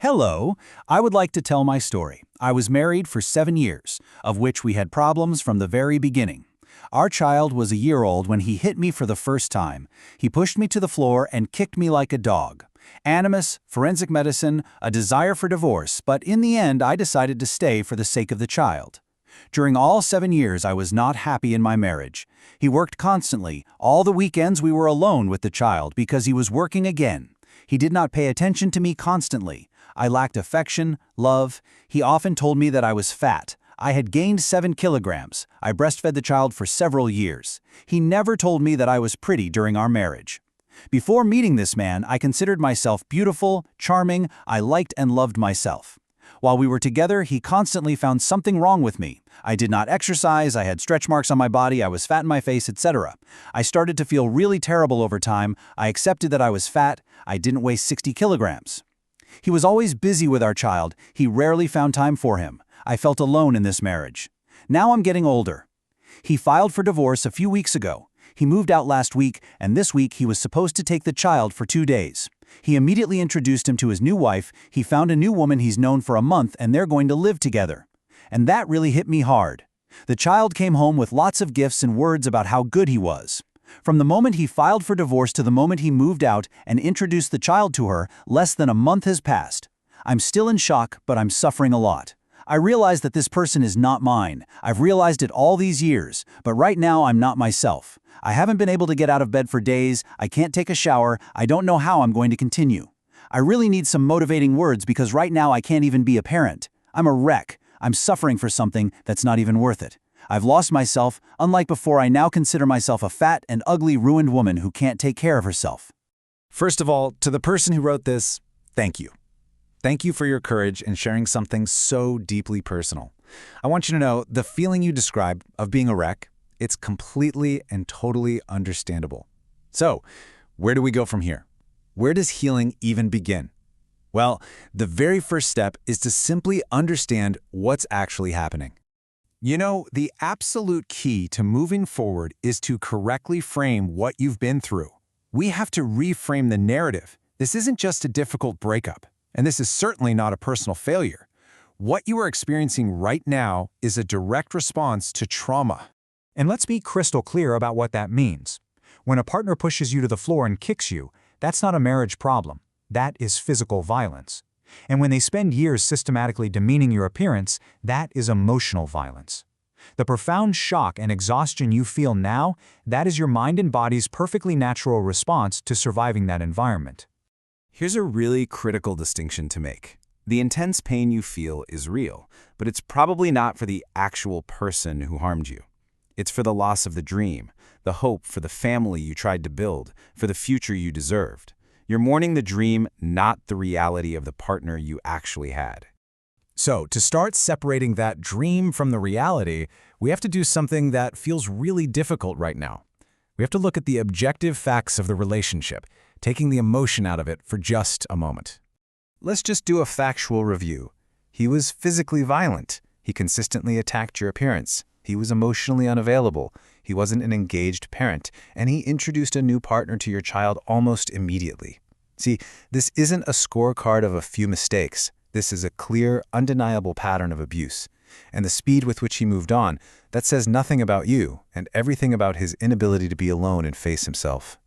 Hello, I would like to tell my story. I was married for 7 years, of which we had problems from the very beginning. Our child was a year old when he hit me for the first time. He pushed me to the floor and kicked me like a dog. Animus, forensic medicine, a desire for divorce, but in the end I decided to stay for the sake of the child. During all 7 years I was not happy in my marriage. He worked constantly. All the weekends we were alone with the child because he was working again. He did not pay attention to me constantly. I lacked affection, love. He often told me that I was fat. I had gained 7 kilograms. I breastfed the child for several years. He never told me that I was pretty during our marriage. Before meeting this man, I considered myself beautiful, charming. I liked and loved myself. While we were together, he constantly found something wrong with me. I did not exercise, I had stretch marks on my body, I was fat in my face, etc. I started to feel really terrible over time. I accepted that I was fat. I didn't weigh 60 kilograms. He was always busy with our child. He rarely found time for him. I felt alone in this marriage. Now I'm getting older. He filed for divorce a few weeks ago. He moved out last week, and this week he was supposed to take the child for 2 days. He immediately introduced him to his new wife. He found a new woman he's known for a month, and they're going to live together. And that really hit me hard. The child came home with lots of gifts and words about how good he was. From the moment he filed for divorce to the moment he moved out and introduced the child to her, less than a month has passed. I'm still in shock, but I'm suffering a lot. I realize that this person is not mine. I've realized it all these years, but right now I'm not myself. I haven't been able to get out of bed for days, I can't take a shower, I don't know how I'm going to continue. I really need some motivating words because right now I can't even be a parent. I'm a wreck. I'm suffering for something that's not even worth it. I've lost myself. Unlike before, I now consider myself a fat and ugly, ruined woman who can't take care of herself. First of all, to the person who wrote this, thank you. Thank you for your courage in sharing something so deeply personal. I want you to know the feeling you describe of being a wreck, it's completely and totally understandable. So, where do we go from here? Where does healing even begin? Well, the very first step is to simply understand what's actually happening. You know, the absolute key to moving forward is to correctly frame what you've been through. We have to reframe the narrative. This isn't just a difficult breakup, and this is certainly not a personal failure. What you are experiencing right now is a direct response to trauma. And let's be crystal clear about what that means. When a partner pushes you to the floor and kicks you, that's not a marriage problem. That is physical violence. And when they spend years systematically demeaning your appearance, that is emotional violence. The profound shock and exhaustion you feel now, that is your mind and body's perfectly natural response to surviving that environment. Here's a really critical distinction to make. The intense pain you feel is real, but it's probably not for the actual person who harmed you. It's for the loss of the dream, the hope for the family you tried to build, for the future you deserved. You're mourning the dream, not the reality of the partner you actually had. So, to start separating that dream from the reality, we have to do something that feels really difficult right now. We have to look at the objective facts of the relationship, taking the emotion out of it for just a moment. Let's just do a factual review. He was physically violent. He consistently attacked your appearance. He was emotionally unavailable. He wasn't an engaged parent, and he introduced a new partner to your child almost immediately. See, this isn't a scorecard of a few mistakes. This is a clear, undeniable pattern of abuse. And the speed with which he moved on, that says nothing about you and everything about his inability to be alone and face himself.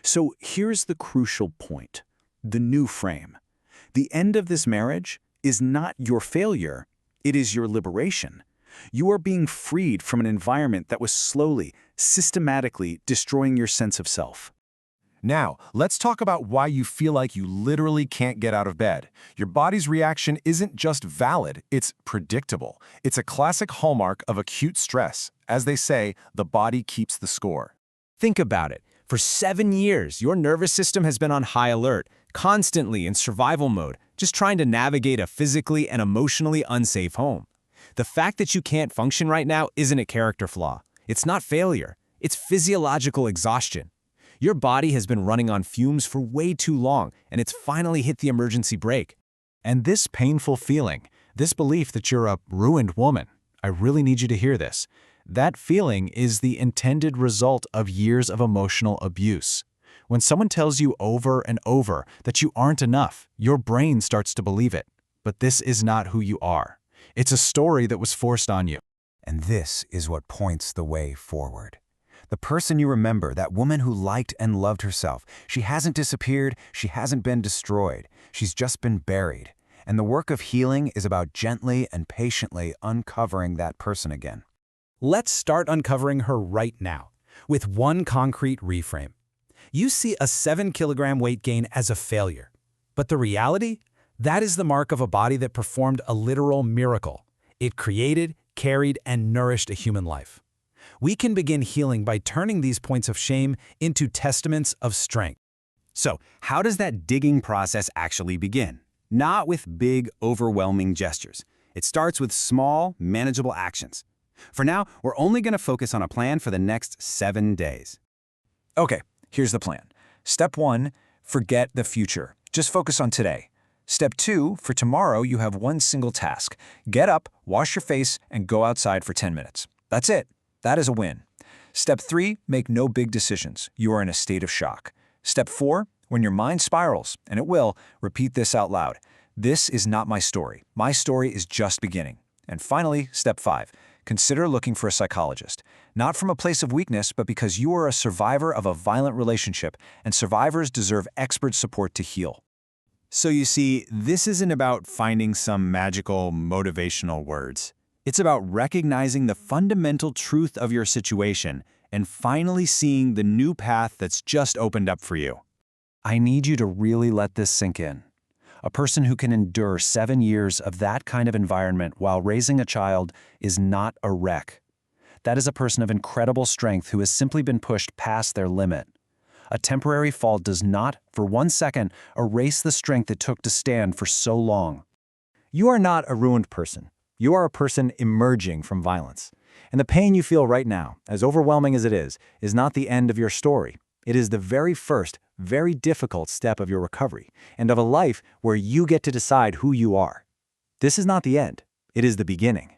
So here's the crucial point, the new frame. The end of this marriage is not your failure, it is your liberation. You are being freed from an environment that was slowly, systematically destroying your sense of self. Now, let's talk about why you feel like you literally can't get out of bed. Your body's reaction isn't just valid, it's predictable. It's a classic hallmark of acute stress. As they say, the body keeps the score. Think about it. For 7 years, your nervous system has been on high alert, constantly in survival mode, just trying to navigate a physically and emotionally unsafe home. The fact that you can't function right now isn't a character flaw. It's not failure. It's physiological exhaustion. Your body has been running on fumes for way too long, and it's finally hit the emergency brake. And this painful feeling, this belief that you're a ruined woman, I really need you to hear this. That feeling is the intended result of years of emotional abuse. When someone tells you over and over that you aren't enough, your brain starts to believe it. But this is not who you are. It's a story that was forced on you. And this is what points the way forward. The person you remember, that woman who liked and loved herself, she hasn't disappeared, she hasn't been destroyed, she's just been buried. And the work of healing is about gently and patiently uncovering that person again. Let's start uncovering her right now, with one concrete reframe. You see a 7-kilogram weight gain as a failure. But the reality? That is the mark of a body that performed a literal miracle. It created, carried, and nourished a human life. We can begin healing by turning these points of shame into testaments of strength. So, how does that digging process actually begin? Not with big, overwhelming gestures. It starts with small, manageable actions. For now, we're only going to focus on a plan for the next 7 days. Okay, here's the plan. Step 1, forget the future. Just focus on today. Step 2, for tomorrow you have one single task. Get up, wash your face, and go outside for 10 minutes. That's it. That is a win. Step 3, make no big decisions. You are in a state of shock. Step 4, when your mind spirals, and it will, repeat this out loud. This is not my story. My story is just beginning. And finally, step 5, consider looking for a psychologist. Not from a place of weakness, but because you are a survivor of a violent relationship, and survivors deserve expert support to heal. So you see, this isn't about finding some magical motivational words. It's about recognizing the fundamental truth of your situation and finally seeing the new path that's just opened up for you. I need you to really let this sink in. A person who can endure 7 years of that kind of environment while raising a child is not a wreck. That is a person of incredible strength who has simply been pushed past their limit. A temporary fall does not, for 1 second, erase the strength it took to stand for so long. You are not a ruined person. You are a person emerging from violence. And the pain you feel right now, as overwhelming as it is not the end of your story. It is the very first, very difficult step of your recovery, and of a life where you get to decide who you are. This is not the end. It is the beginning.